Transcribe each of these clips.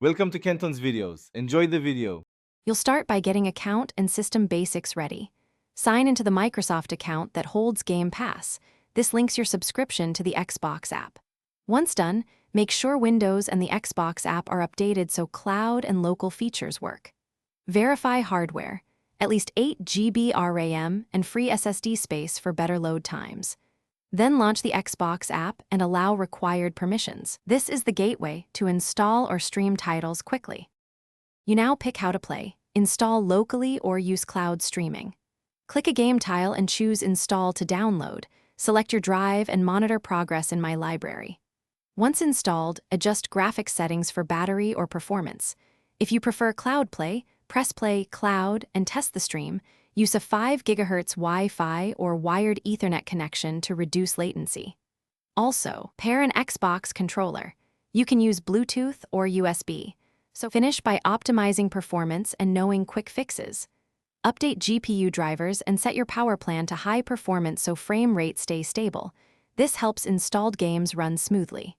Welcome to Kenton's videos. Enjoy the video. You'll start by getting account and system basics ready. Sign into the Microsoft account that holds Game Pass. This links your subscription to the Xbox app. Once done, make sure Windows and the Xbox app are updated so cloud and local features work. Verify hardware, at least 8 GB RAM and free SSD space for better load times. Then launch the Xbox app and allow required permissions. This is the gateway to install or stream titles quickly. You now pick how to play, install locally or use cloud streaming. Click a game tile and choose Install to download. Select your drive and monitor progress in My Library. Once installed, adjust graphics settings for battery or performance. If you prefer cloud play, press play cloud and test the stream. Use a 5 GHz Wi-Fi or wired Ethernet connection to reduce latency. Also, pair an Xbox controller. You can use Bluetooth or USB. So finish by optimizing performance and knowing quick fixes. Update GPU drivers and set your power plan to high performance so frame rate stays stable. This helps installed games run smoothly.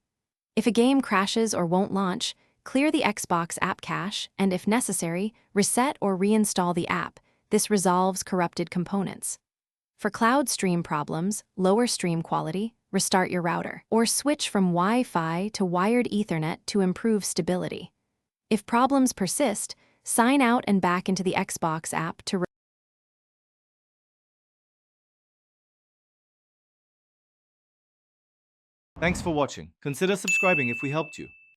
If a game crashes or won't launch, clear the Xbox app cache and, if necessary, reset or reinstall the app. This resolves corrupted components. For cloud stream problems, lower stream quality, restart your router, or switch from Wi-Fi to wired Ethernet to improve stability. If problems persist, sign out and back into the Xbox app to Thanks for watching. Consider subscribing if we helped you.